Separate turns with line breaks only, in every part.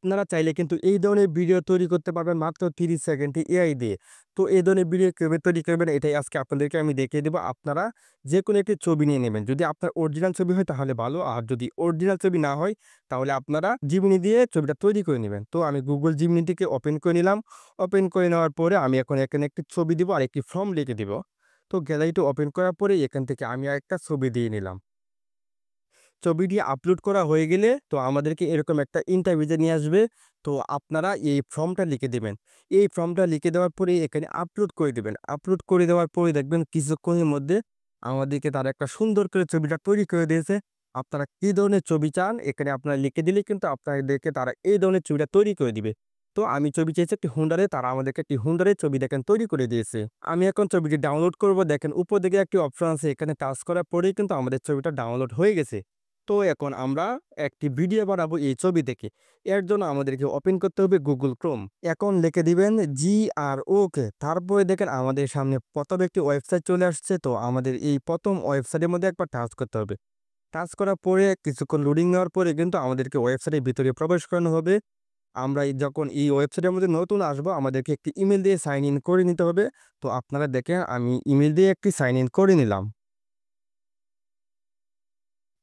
আপনারা চাইলে কিন্তু এই ধরনের ভিডিও তৈরি করতে পারবেন মাত্র 30 সেকেন্ডে এআই দিয়ে। তো এই ধরনের ভিডিও কিভাবে তৈরি করবেন এটাই আজকে আপনাদেরকে আমি দেখিয়ে দেব। আপনারা যেকোনো একটি ছবি নিয়ে নেবেন। যদি আপনার অরিজিনাল ছবি হয় তাহলে ভালো। আর যদি অরিজিনাল ছবি না হয় তাহলে আপনারা Gemini দিয়ে ছবিটা তৈরি করে নিবেন। তো আমি Google Gemini টিকে ওপেন করে নিলাম। ওপেন করে নেওয়ার পরে আমি এখন এখানে একটি ছবি দিব আর একটি ফর্ম লিখে দিব। তো গ্যালারিটা ওপেন করার পরে এখান থেকে আমি আরেকটা ছবি দিয়ে নিলাম। ছবিটি আপলোড করা হয়ে গেলে তো আমাদেরকে এরকম একটা ইন্টারভিউতে নিয়ে আসবে। তো আপনারা এই ফর্মটা লিখে দিবেন। এই ফর্মটা লিখে দেওয়ার পরে এখানে আপলোড করে দিবেন। আপলোড করে দেওয়ার পরে দেখবেন কিছুক্ষণের মধ্যে আমাদেরকে তারা একটা সুন্দর করে ছবিটা তৈরি করে দিয়েছে। আপনারা কি ধরনের ছবি চান এখানে আপনারা লিখে দিলেই কিন্তু আপনাদেরকে তারা এই ধরনের ছবিটা তৈরি করে দিবে। তো আমি ছবি চেয়েছি একটি হুন্ডারে, তারা আমাদেরকে একটি হুন্ডারের ছবি দেখেন তৈরি করে দিয়েছে। আমি এখন ছবিটি ডাউনলোড করব। দেখেন উপর দিকে একটি অপশন আছে, এখানে টাচ করার পরেই কিন্তু আমাদের ছবিটা ডাউনলোড হয়ে গেছে। তো এখন আমরা একটি ভিডিও বানাবো এই ছবি থেকে। এর জন্য আমাদেরকে ওপেন করতে হবে Google Chrome। এখন লিখে দিবেন GROK। তারপরে দেখেন আমাদের সামনে প্রথম একটি ওয়েবসাইট চলে আসছে। তো আমাদের এই প্রথম ওয়েবসাইটের মধ্যে একবার টাচ করতে হবে। টাচ করার পরে কিছুক্ষণ লোডিং নেওয়ার পরে কিন্তু আমাদেরকে ওয়েবসাইটের ভিতরে প্রবেশ করানো হবে। আমরা যখন এই ওয়েবসাইটের মধ্যে নতুন আসবো আমাদেরকে একটি ইমেল দিয়ে সাইন ইন করে নিতে হবে। তো আপনারা দেখেন আমি ইমেল দিয়ে একটি সাইন ইন করে নিলাম।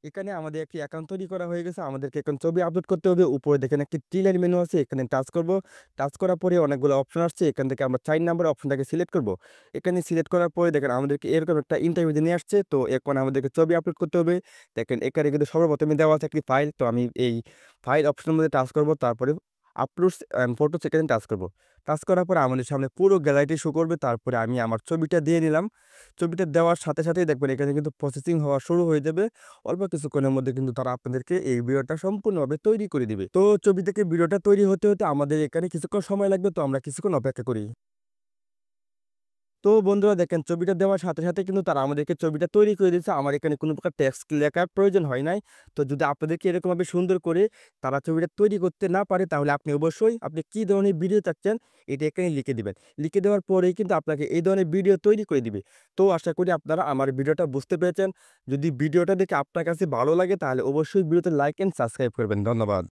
এখানে আমাদের একটি অ্যাকাউন্ট তৈরি করা হয়ে গেছে। আমাদেরকে এখন ছবি আপলোড করতে হবে। উপরে দেখেন একটি টিলার মেনু আছে, এখানে টাচ করব। টাচ করার পরে অনেকগুলো অপশন আসছে, এখান থেকে আমরা 4 নাম্বার অপশনটাকে সিলেক্ট করব। এখানে সিলেক্ট করার পরে দেখেন আমাদেরকে এরকম একটা ইন্টারভিউ নিয়ে আসছে। তো এখন আমাদেরকে ছবি আপলোড করতে হবে। দেখেন এখানে কিন্তু সর্বপ্রথমে দেওয়া আছে একটি ফাইল। তো আমি এই ফাইল অপশনের মধ্যে টাচ করব, তারপরে আপলোডস অ্যান্ড ফটোস এখানে টাচ করব। টাচ করার পরে আমাদের সামনে পুরো গ্যালারিটি শো করবে। তারপরে আমি আমার ছবিটা দিয়ে নিলাম। ছবিটা দেওয়ার সাথে সাথেই দেখবেন এখানে কিন্তু প্রসেসিং হওয়া শুরু হয়ে যাবে। অল্প কিছুক্ষণের মধ্যে কিন্তু তারা আপনাদেরকে এই ভিডিওটা সম্পূর্ণভাবে তৈরি করে দিবে। তো ছবি থেকে ভিডিওটা তৈরি হতে হতে আমাদের এখানে কিছুক্ষণ সময় লাগবে। তো আমরা কিছুক্ষণ অপেক্ষা করি। তো বন্ধুরা দেখেন ছবিটা দেওয়ার সাথে সাথে কিন্তু তারা আমাদেরকে ছবিটা তৈরি করে দিয়েছে। আমার এখানে কোনো প্রকার টেক্সট লেখার প্রয়োজন হয় নাই। তো যদি আপনাদেরকে এরকমভাবে সুন্দর করে তারা ছবিটা তৈরি করতে না পারে তাহলে আপনি অবশ্যই আপনি কি ধরনের ভিডিও চাচ্ছেন এটা এখানে লিখে দিবেন। লিখে দেওয়ার পরেই কিন্তু আপনাকে এই ধরনের ভিডিও তৈরি করে দিবে। তো আশা করি আপনারা আমার ভিডিওটা বুঝতে পেরেছেন। যদি ভিডিওটা দেখে আপনার কাছে ভালো লাগে তাহলে অবশ্যই ভিডিওতে লাইক এন্ড সাবস্ক্রাইব করবেন। ধন্যবাদ।